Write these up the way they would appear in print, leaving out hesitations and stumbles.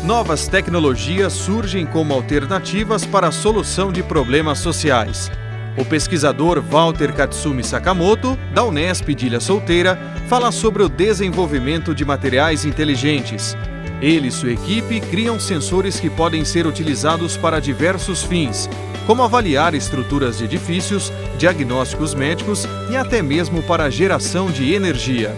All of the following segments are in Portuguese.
Novas tecnologias surgem como alternativas para a solução de problemas sociais. O pesquisador Walter Katsumi Sakamoto, da Unesp de Ilha Solteira, fala sobre o desenvolvimento de materiais inteligentes. Ele e sua equipe criam sensores que podem ser utilizados para diversos fins, como avaliar estruturas de edifícios, diagnósticos médicos e até mesmo para a geração de energia.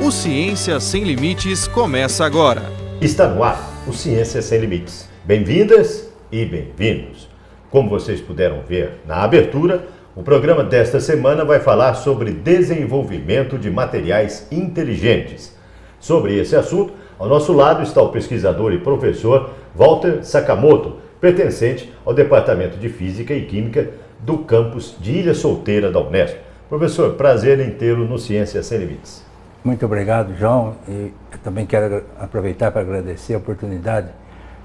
O Ciência Sem Limites começa agora. Está no ar o Ciência Sem Limites. Bem-vindas e bem-vindos. Como vocês puderam ver na abertura, o programa desta semana vai falar sobre desenvolvimento de materiais inteligentes. Sobre esse assunto, ao nosso lado está o pesquisador e professor Walter Sakamoto, pertencente ao Departamento de Física e Química do campus de Ilha Solteira da Unesp. Professor, prazer em tê-lo no Ciência Sem Limites. Muito obrigado, João. E eu também quero aproveitar para agradecer a oportunidade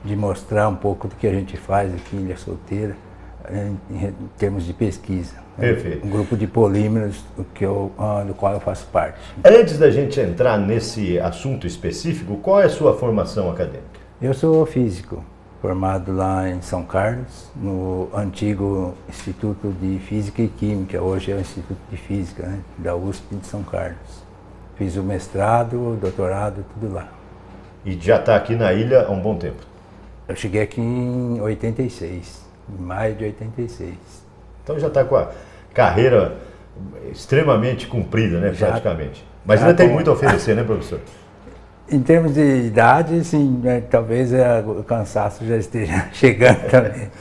de mostrar um pouco do que a gente faz aqui em Ilha Solteira em termos de pesquisa. Perfeito. Um grupo de polímeros do qual eu faço parte. Antes da gente entrar nesse assunto específico, qual é a sua formação acadêmica? Eu sou físico, formado lá em São Carlos, no antigo Instituto de Física e Química, hoje é o Instituto de Física, né, da USP de São Carlos. Fiz o mestrado, o doutorado, tudo lá. E já está aqui na ilha há um bom tempo? Eu cheguei aqui em 86, em maio de 86. Então já está com a carreira extremamente cumprida, né, praticamente. Mas ainda tem muito a oferecer, né, professor? Em termos de idade, sim, talvez o cansaço já esteja chegando também.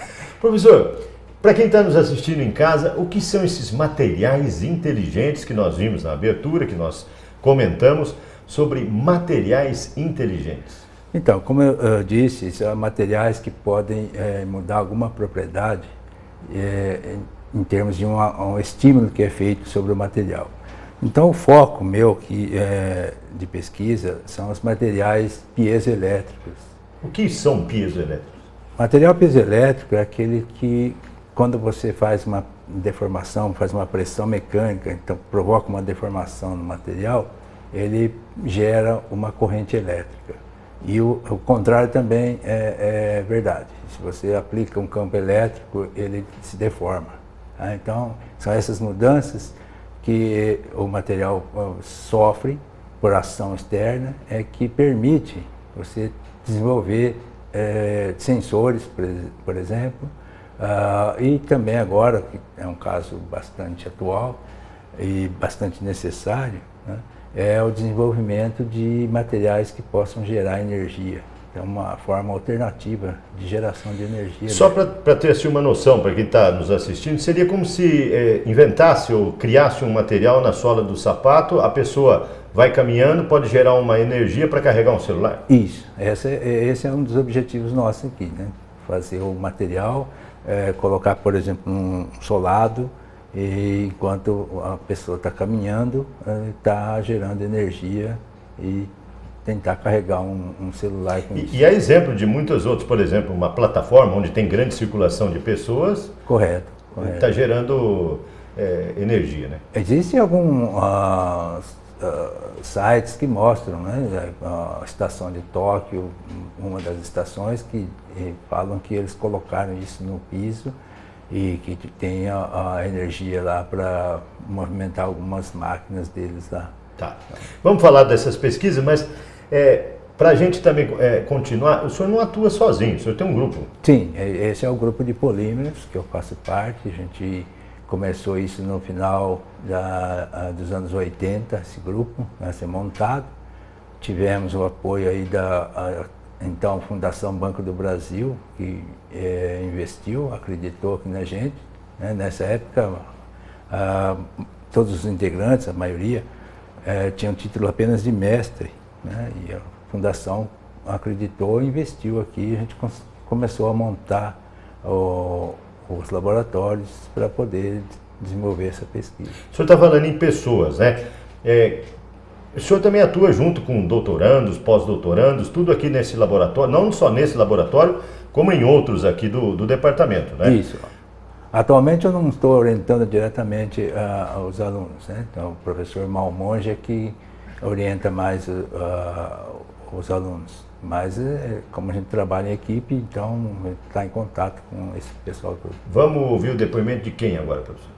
Professor, para quem está nos assistindo em casa, o que são esses materiais inteligentes que nós vimos na abertura, que nós comentamos sobre materiais inteligentes? Então, como eu disse, são materiais que podem mudar alguma propriedade em termos de um estímulo que é feito sobre o material. Então, o foco meu de pesquisa são os materiais piezoelétricos. O que são piezoelétricos? Material piezoelétrico é aquele que, quando você faz uma deformação, faz uma pressão mecânica, então provoca uma deformação no material, ele gera uma corrente elétrica. E o contrário também é verdade. Se você aplica um campo elétrico, ele se deforma. Tá? Então, são essas mudanças que o material sofre por ação externa, que permite você desenvolver sensores, por exemplo, e também agora, que é um caso bastante atual e bastante necessário, né, é o desenvolvimento de materiais que possam gerar energia. É uma forma alternativa de geração de energia. Só para ter assim, uma noção, para quem está nos assistindo, seria como se inventasse ou criasse um material na sola do sapato, a pessoa vai caminhando, pode gerar uma energia para carregar um celular? Isso, esse é um dos objetivos nossos aqui, né? Fazer o material, colocar, por exemplo, um solado, e enquanto a pessoa está caminhando, está gerando energia e tentar carregar um celular com isso. E há exemplo de muitos outros, por exemplo, uma plataforma onde tem grande circulação de pessoas. Correto. Está gerando energia, né? Existem alguns sites que mostram, né, a estação de Tóquio, uma das estações, que falam que eles colocaram isso no piso e que tem a energia lá para movimentar algumas máquinas deles lá. Tá. Vamos falar dessas pesquisas, mas para a gente também continuar, o senhor não atua sozinho, o senhor tem um grupo. Sim, esse é o grupo de polímeros que eu faço parte. A gente começou isso no final dos anos 80, esse grupo a ser montado. Tivemos o apoio aí da então Fundação Banco do Brasil, que investiu, acreditou aqui na gente, né? Nessa época, todos os integrantes, a maioria, tinham título apenas de mestre, né? E a Fundação acreditou e investiu aqui. A gente começou a montar os laboratórios para poder desenvolver essa pesquisa. O senhor está falando em pessoas, né? O senhor também atua junto com doutorandos, pós-doutorandos, tudo aqui nesse laboratório, não só nesse laboratório, como em outros aqui do departamento, né? Isso. Atualmente eu não estou orientando diretamente aos alunos, né? Então o professor Malmonge é que orienta mais os alunos. Mas como a gente trabalha em equipe, então está em contato com esse pessoal todo. Vamos ouvir o depoimento de quem agora, professor?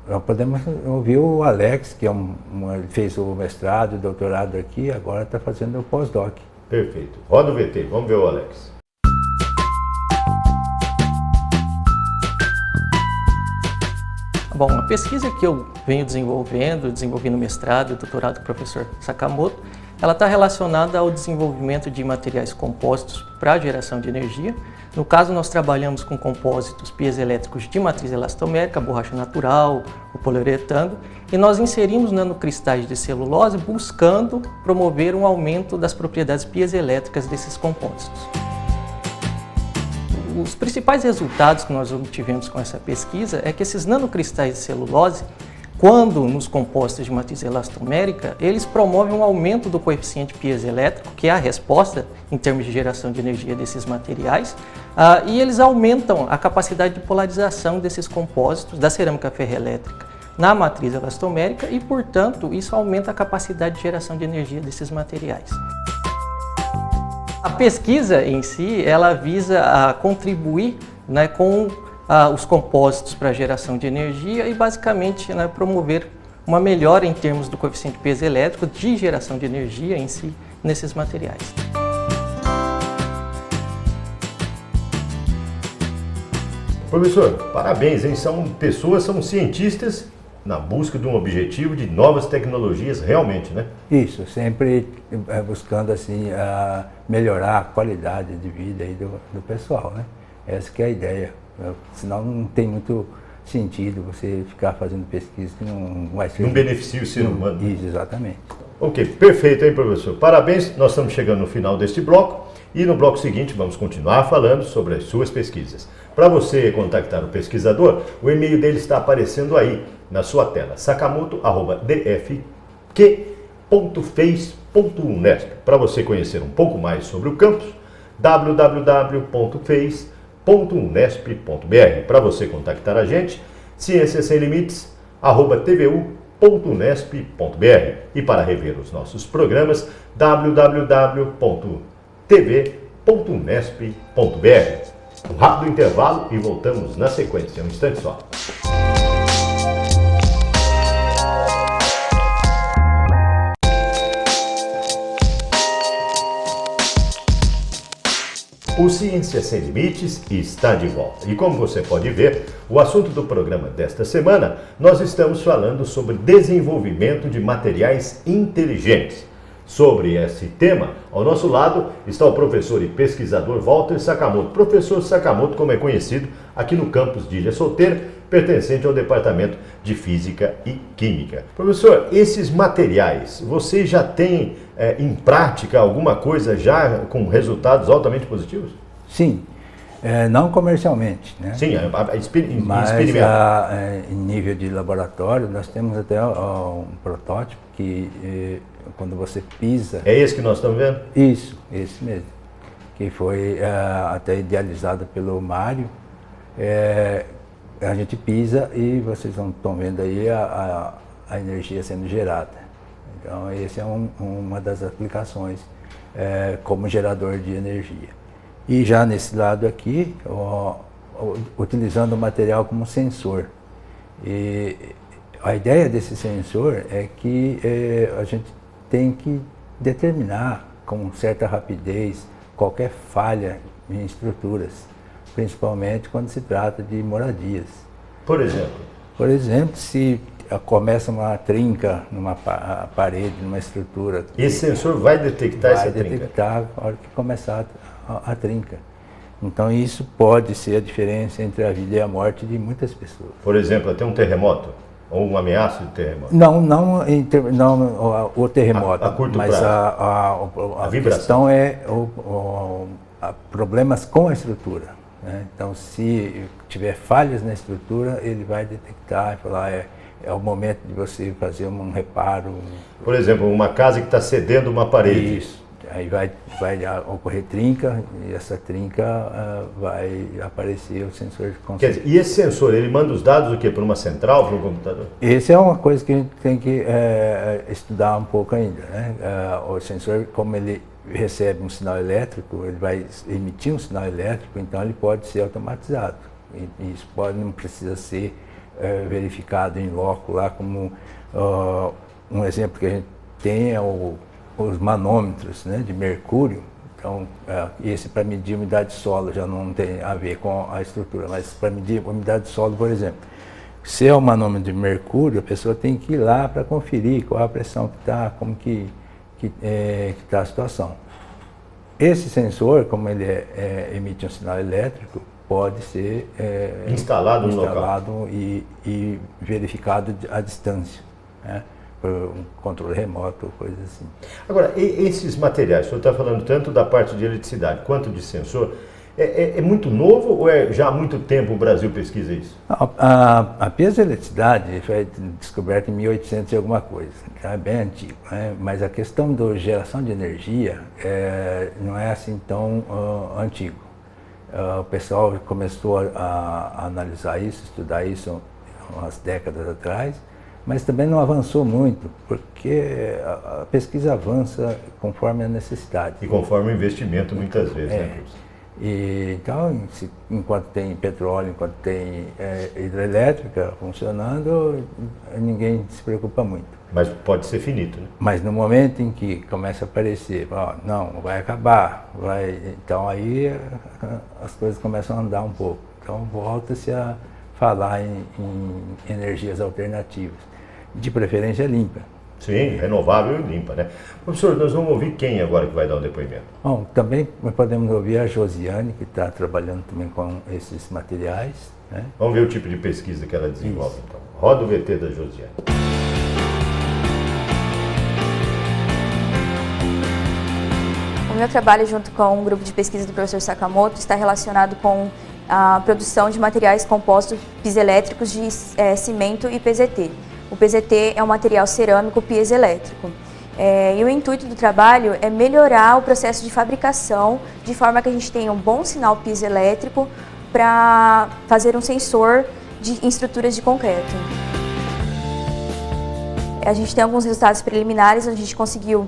Nós podemos ouvir o Alex, que ele fez o mestrado e doutorado aqui, agora está fazendo o pós-doc. Perfeito. Roda o VT, vamos ver o Alex. Bom, a pesquisa que eu venho desenvolvi no mestrado e doutorado com o professor Sakamoto, ela está relacionada ao desenvolvimento de materiais compostos para a geração de energia. No caso, nós trabalhamos com compósitos piezoelétricos de matriz elastomérica, borracha natural, o poliuretano, e nós inserimos nanocristais de celulose buscando promover um aumento das propriedades piezoelétricas desses compostos. Os principais resultados que nós obtivemos com essa pesquisa é que esses nanocristais de celulose, quando nos compostos de matriz elastomérica, eles promovem um aumento do coeficiente piezoelétrico, que é a resposta em termos de geração de energia desses materiais, e eles aumentam a capacidade de polarização desses compósitos da cerâmica ferroelétrica na matriz elastomérica e, portanto, isso aumenta a capacidade de geração de energia desses materiais. A pesquisa em si, ela visa contribuir, né, com os compósitos para a geração de energia e basicamente, né, promover uma melhora em termos do coeficiente piezoelétrico de geração de energia em si nesses materiais. Professor, parabéns, hein? São cientistas na busca de um objetivo de novas tecnologias realmente, né? Isso, sempre buscando assim melhorar a qualidade de vida aí do pessoal, né? Essa que é a ideia. Senão não tem muito sentido você ficar fazendo pesquisa que não vai ser... Não beneficia o ser humano. Isso, exatamente. Ok, perfeito, hein, professor? Parabéns, nós estamos chegando no final deste bloco e no bloco seguinte vamos continuar falando sobre as suas pesquisas. Para você contactar o pesquisador, o e-mail dele está aparecendo aí na sua tela, sakamoto@dfq.fez.unesp. Para você conhecer um pouco mais sobre o campus, www.fez.unesp.br. Para você contactar a gente, cienciasemlimites@tvu.unesp.br. E para rever os nossos programas, www.tv.unesp.br. Um rápido intervalo e voltamos na sequência, um instante só. O Ciência Sem Limites está de volta. E como você pode ver, o assunto do programa desta semana, nós estamos falando sobre desenvolvimento de materiais inteligentes. Sobre esse tema, ao nosso lado está o professor e pesquisador Walter Sakamoto. Professor Sakamoto, como é conhecido aqui no campus de Ilha Solteira, pertencente ao Departamento de Física e Química. Professor, esses materiais, você já tem em prática alguma coisa já com resultados altamente positivos? Sim, não comercialmente, né? Sim, mas experimental. Em nível de laboratório, nós temos até um protótipo que quando você pisa... É esse que nós estamos vendo? Isso, esse mesmo, que foi até idealizado pelo Mário. A gente pisa e vocês estão vendo aí a energia sendo gerada. Então, essa é uma das aplicações como gerador de energia. E já nesse lado aqui, utilizando o material como sensor. E a ideia desse sensor é que a gente tem que determinar com certa rapidez qualquer falha em estruturas, principalmente quando se trata de moradias. Por exemplo? Por exemplo, se começa uma trinca numa parede, numa estrutura... Esse sensor vai detectar essa trinca? Vai detectar na hora que começar a trinca. Então isso pode ser a diferença entre a vida e a morte de muitas pessoas. Por exemplo, até um terremoto? Ou uma ameaça de terremoto? Não o terremoto, a curto mas prazo. A questão é problemas com a estrutura, né? Então, se tiver falhas na estrutura, ele vai detectar e falar, é o momento de você fazer um reparo. Por exemplo, uma casa que está cedendo uma parede. Isso. Aí vai ocorrer trinca e essa trinca vai aparecer o sensor de consumo. Quer dizer, e esse sensor, ele manda os dados o quê? Para uma central, para um computador? Essa é uma coisa que a gente tem que estudar um pouco ainda, né? O sensor, como ele recebe um sinal elétrico, ele vai emitir um sinal elétrico, então ele pode ser automatizado. E isso não precisa ser verificado em loco lá, como um exemplo que a gente tem é os manômetros, né, de mercúrio. Então, esse para medir a umidade de solo já não tem a ver com a estrutura, mas para medir a umidade de solo, por exemplo, se é um manômetro de mercúrio, a pessoa tem que ir lá para conferir qual a pressão que está, como que está a situação. Esse sensor, como ele emite um sinal elétrico, pode ser instalado no local e verificado à distância, né? Por um controle remoto, coisa assim. Agora, esses materiais, o senhor está falando tanto da parte de eletricidade quanto de sensor, é muito novo ou já há muito tempo o Brasil pesquisa isso? A piezoeletricidade foi descoberta em 1800 e alguma coisa, é bem antigo, né? Mas a questão da geração de energia não é assim tão antigo. O pessoal começou a analisar isso, estudar isso umas décadas atrás, mas também não avançou muito, porque a pesquisa avança conforme a necessidade. E conforme o investimento, muitas vezes, né? Então, enquanto tem petróleo, enquanto tem hidrelétrica funcionando, ninguém se preocupa muito. Mas pode ser finito, né? Mas no momento em que começa a aparecer, não, vai acabar, então aí as coisas começam a andar um pouco. Então volta-se a falar em energias alternativas, de preferência limpa. Sim, renovável e limpa, né? Professor, nós vamos ouvir quem agora que vai dar o depoimento? Bom, também podemos ouvir a Josiane, que está trabalhando também com esses materiais, né? Vamos ver o tipo de pesquisa que ela desenvolve, então. Roda o VT da Josiane. O meu trabalho junto com um grupo de pesquisa do professor Sakamoto está relacionado com a produção de materiais compostos piezoelétricos de cimento e PZT. O PZT é um material cerâmico piezoelétrico. E o intuito do trabalho é melhorar o processo de fabricação de forma que a gente tenha um bom sinal piezoelétrico para fazer um sensor em estruturas de concreto. A gente tem alguns resultados preliminares, onde a gente conseguiu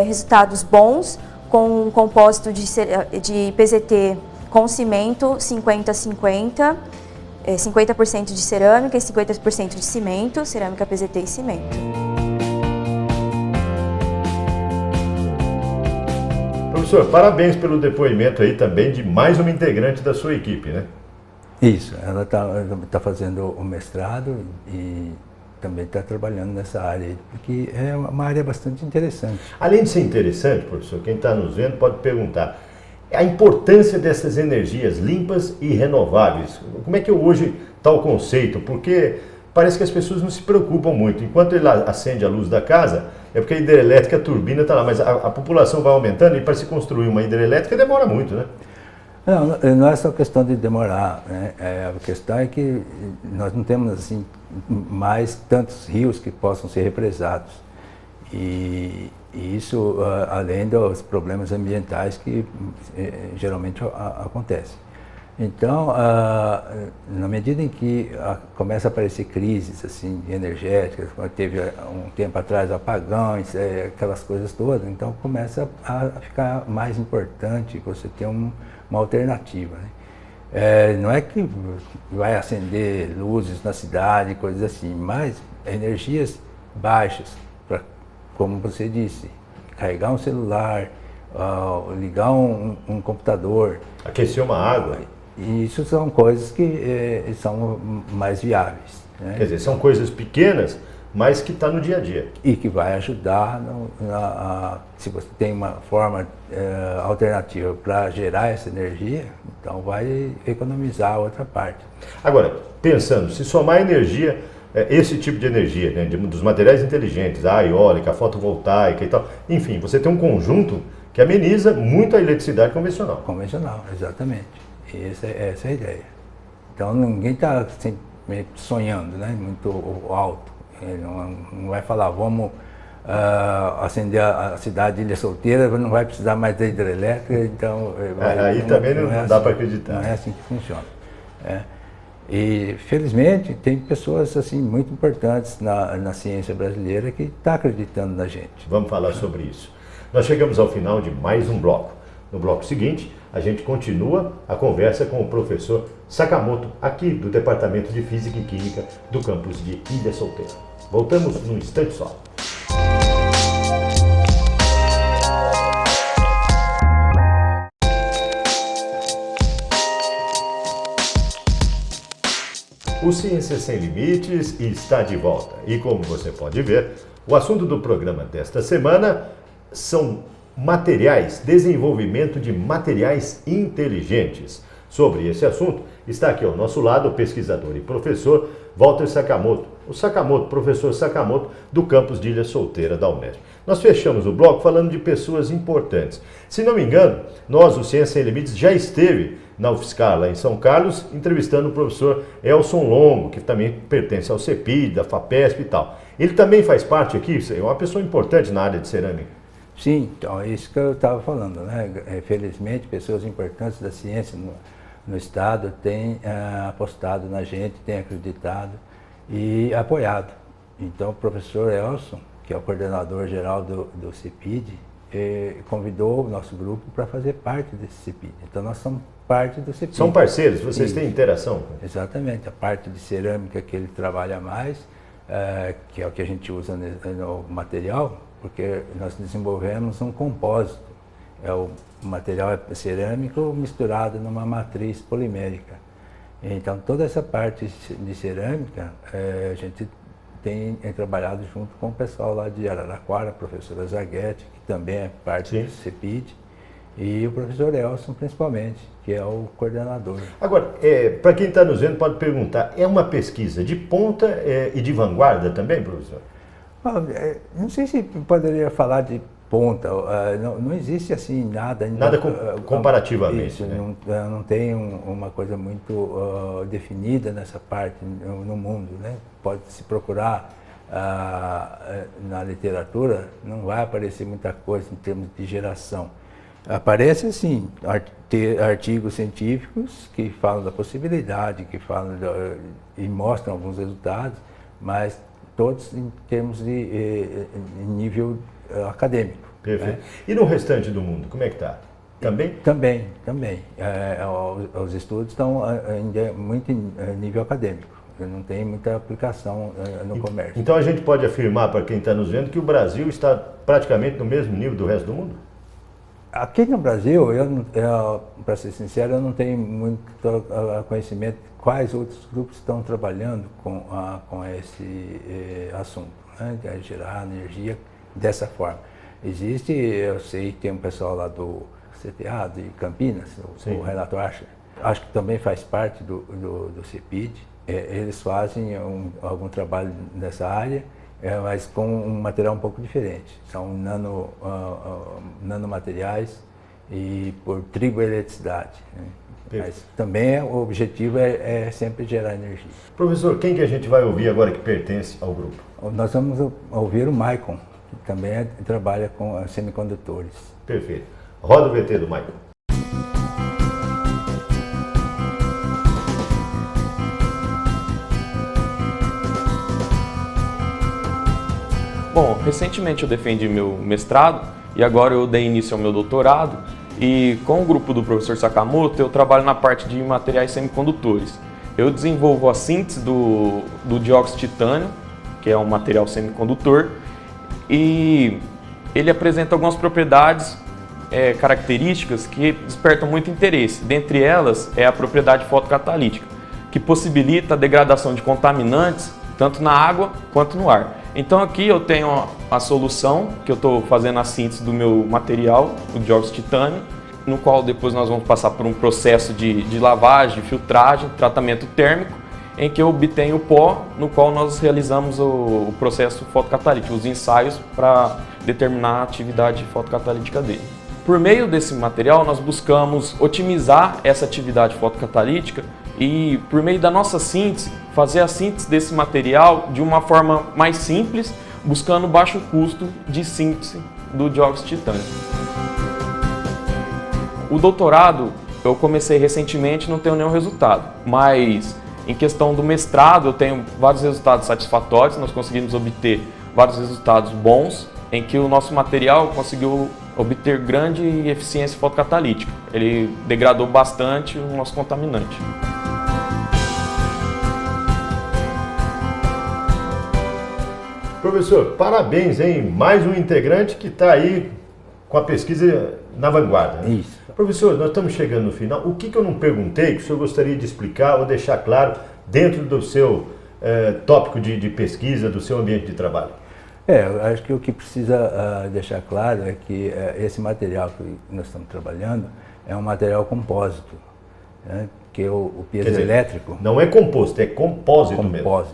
resultados bons com um compósito de PZT com cimento 50-50, 50% de cerâmica e 50% de cimento, cerâmica, PZT e cimento. Professor, parabéns pelo depoimento aí também de mais uma integrante da sua equipe, né? Isso, ela tá fazendo o mestrado e também está trabalhando nessa área aí, porque é uma área bastante interessante. Além de ser interessante, professor, quem está nos vendo pode perguntar a importância dessas energias limpas e renováveis. Como é que hoje está o conceito? Porque parece que as pessoas não se preocupam muito. Enquanto ele acende a luz da casa, é porque a hidrelétrica, a turbina está lá, mas a população vai aumentando e para se construir uma hidrelétrica demora muito, né? Não é só questão de demorar, né? A questão é que nós não temos assim mais tantos rios que possam ser represados. E isso além dos problemas ambientais que geralmente acontecem. Então, na medida em que começa a aparecer crises assim, energéticas, teve um tempo atrás apagões, aquelas coisas todas, então começa a ficar mais importante você ter uma alternativa, né? Não é que vai acender luzes na cidade, coisas assim, mas energias baixas, como você disse, carregar um celular, ligar um computador. Aquecer uma água. E isso são coisas que são mais viáveis, né? Quer dizer, são coisas pequenas, mas que está no dia a dia. E que vai ajudar, se você tem uma forma alternativa para gerar essa energia, então vai economizar a outra parte. Agora, pensando, se somar energia, esse tipo de energia, né, dos materiais inteligentes, a eólica, a fotovoltaica e tal, enfim, você tem um conjunto que ameniza muito a eletricidade convencional. Convencional, exatamente. Essa é a ideia. Então ninguém está sonhando, né, muito alto. Ele não vai falar, vamos acender a cidade de Ilha Solteira, não vai precisar mais da hidrelétrica, então... Aí também não dá para acreditar. Não é assim que funciona. E, felizmente, tem pessoas assim, muito importantes na ciência brasileira que estão acreditando na gente. Vamos falar sobre isso. Nós chegamos ao final de mais um bloco. No bloco seguinte, a gente continua a conversa com o professor Sakamoto, aqui do Departamento de Física e Química do campus de Ilha Solteira. Voltamos num instante só. O Ciências Sem Limites está de volta e, como você pode ver, o assunto do programa desta semana são materiais, desenvolvimento de materiais inteligentes. Sobre esse assunto está aqui ao nosso lado o pesquisador e professor Walter Sakamoto, o Sakamoto, professor Sakamoto do campus de Ilha Solteira da Unesp. Nós fechamos o bloco falando de pessoas importantes. Se não me engano, nós, o Ciências Sem Limites, já esteve na UFSCar, lá em São Carlos, entrevistando o professor Elson Longo, que também pertence ao CEPID, da FAPESP e tal. Ele também faz parte aqui, é uma pessoa importante na área de cerâmica. Sim, então é isso que eu estava falando, né? Felizmente, pessoas importantes da ciência no Estado têm apostado na gente, têm acreditado e apoiado. Então, o professor Elson, que é o coordenador geral do CEPID, convidou o nosso grupo para fazer parte desse CEPID. Então, nós somos parte do CEPID. São parceiros, vocês têm interação? Exatamente, a parte de cerâmica que ele trabalha mais, que é o que a gente usa no material, porque nós desenvolvemos um compósito. O material é cerâmico misturado numa matriz polimérica. Então, toda essa parte de cerâmica, a gente tem trabalhado junto com o pessoal lá de Araraquara, a professora Zaguete, que também é parte do CEPID, e o professor Elson, principalmente, que é o coordenador. Agora, para quem está nos vendo, pode perguntar, é uma pesquisa de ponta e de vanguarda também, professor? Não sei se poderia falar de ponta, não existe assim nada... Nada comparativamente. Isso, né? não tem uma coisa muito definida nessa parte no mundo, né? Pode-se procurar na literatura, não vai aparecer muita coisa em termos de geração. Aparece, assim, artigos científicos que falam da possibilidade, que falam e mostram alguns resultados, mas todos em termos de nível acadêmico. Perfeito. Né? E no restante do mundo, como é que está? Também? Também. Os estudos estão ainda muito em nível acadêmico. Não tem muita aplicação no comércio. Então a gente pode afirmar, para quem está nos vendo, que o Brasil está praticamente no mesmo nível do resto do mundo? Aqui no Brasil, para ser sincero, eu não tenho muito conhecimento de quais outros grupos estão trabalhando com esse assunto, né, de gerar energia dessa forma. Existe, eu sei que tem um pessoal lá do CTA, de Campinas, o Renato Archer, acho que também faz parte do CEPID. Eles fazem algum trabalho nessa área, mas com um material um pouco diferente. São nanomateriais e por triboeletricidade. Né? Mas também o objetivo é sempre gerar energia. Professor, quem que a gente vai ouvir agora que pertence ao grupo? Nós vamos ouvir o Maicon, que também trabalha com semicondutores. Perfeito. Roda o VT do Maicon. Bom, recentemente eu defendi meu mestrado e agora eu dei início ao meu doutorado e com o grupo do professor Sakamoto eu trabalho na parte de materiais semicondutores. Eu desenvolvo a síntese do dióxido de titânio, que é um material semicondutor, e ele apresenta algumas propriedades, características que despertam muito interesse. Dentre elas é a propriedade fotocatalítica, que possibilita a degradação de contaminantes tanto na água quanto no ar. Então aqui eu tenho a solução, que eu estou fazendo a síntese do meu material, o dióxido de titânio, no qual depois nós vamos passar por um processo de lavagem, de filtragem, tratamento térmico, em que eu obtenho o pó, no qual nós realizamos o processo fotocatalítico, os ensaios para determinar a atividade fotocatalítica dele. Por meio desse material nós buscamos otimizar essa atividade fotocatalítica e, por meio da nossa síntese, fazer a síntese desse material de uma forma mais simples, buscando baixo custo de síntese do dióxido de titânio. O doutorado eu comecei recentemente, não tenho nenhum resultado, mas em questão do mestrado eu tenho vários resultados satisfatórios, nós conseguimos obter vários resultados bons, em que o nosso material conseguiu obter grande eficiência fotocatalítica. Ele degradou bastante o nosso contaminante. Professor, parabéns, hein? Mais um integrante que está aí com a pesquisa na vanguarda. Né? Isso. Professor, nós estamos chegando no final. O que eu não perguntei, que o senhor gostaria de explicar ou deixar claro dentro do seu tópico de pesquisa, do seu ambiente de trabalho? Eu acho que o que precisa deixar claro é que esse material que nós estamos trabalhando é um material compósito, né? Que o piezoelétrico... Não é composto, é compósito mesmo.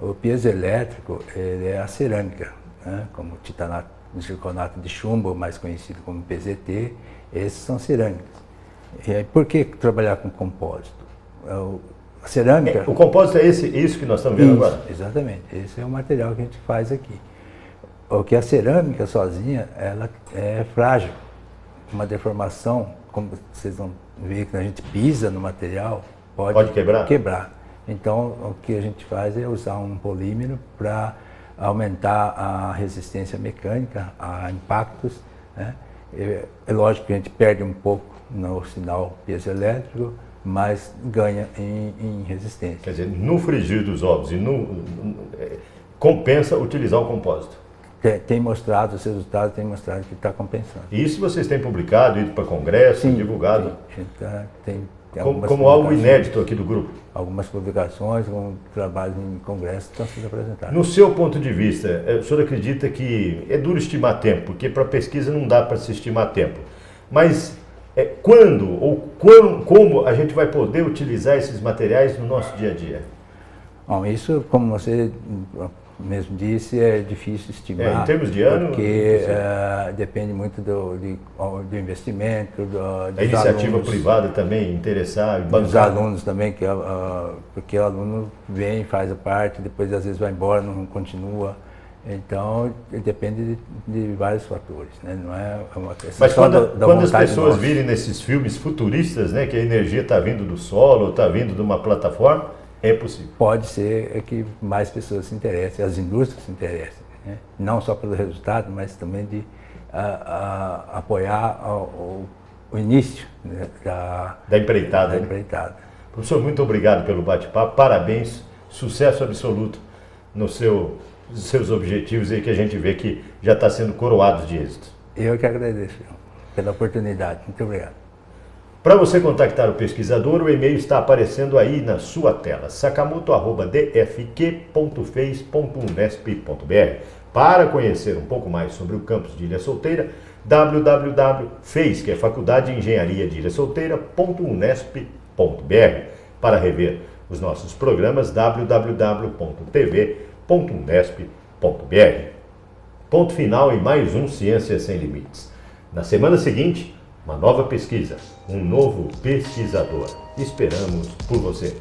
O piezoelétrico ele é a cerâmica, né? Como o titanato de circonato de chumbo, mais conhecido como PZT, esses são cerâmicas. E aí, por que trabalhar com compósito? A cerâmica... O compósito é isso que nós estamos vendo agora? Exatamente, esse é o material que a gente faz aqui. O que a cerâmica sozinha, ela é frágil. Uma deformação, como vocês vão ver que a gente pisa no material, pode quebrar. Então, o que a gente faz é usar um polímero para aumentar a resistência mecânica a impactos, né? É lógico que a gente perde um pouco no sinal piezoelétrico, mas ganha em resistência. Quer dizer, no frigir dos ovos compensa utilizar o compósito. Tem mostrado, os resultados têm mostrado que está compensando. E isso vocês têm publicado, ido para congresso, sim, divulgado? Tem como algo inédito aqui do grupo? Algumas publicações, trabalhos em congresso estão sendo apresentados. No seu ponto de vista, o senhor acredita que é duro estimar tempo, porque para pesquisa não dá para se estimar tempo, mas quando ou como a gente vai poder utilizar esses materiais no nosso dia a dia? Bom, isso, como você mesmo disse, é difícil estimar. Em termos de ano? Porque depende muito do investimento, a iniciativa privada também interessar, dos alunos também, porque o aluno vem, faz a parte, depois às vezes vai embora, não continua. Então, depende de vários fatores, né? Não é uma questão. Mas quando as pessoas virem nesses filmes futuristas, né, que a energia está vindo do solo, está vindo de uma plataforma, é possível. Pode ser que mais pessoas se interessem, as indústrias se interessem, né? Não só pelo resultado, mas também de apoiar o início, né, da empreitada. Professor, muito obrigado pelo bate-papo, parabéns, sucesso absoluto nos seus objetivos aí, que a gente vê que já está sendo coroado de êxito. Eu que agradeço pela oportunidade, muito obrigado. Para você contactar o pesquisador, o e-mail está aparecendo aí na sua tela, sakamoto@dfq.fez.unesp.br. Para conhecer um pouco mais sobre o campus de Ilha Solteira, www.fez, que é Faculdade de Engenharia de Ilha Solteira.unesp.br. Para rever os nossos programas, www.tv.unesp.br. Ponto final em mais um Ciências Sem Limites. Na semana seguinte, uma nova pesquisa, um novo pesquisador. Esperamos por você.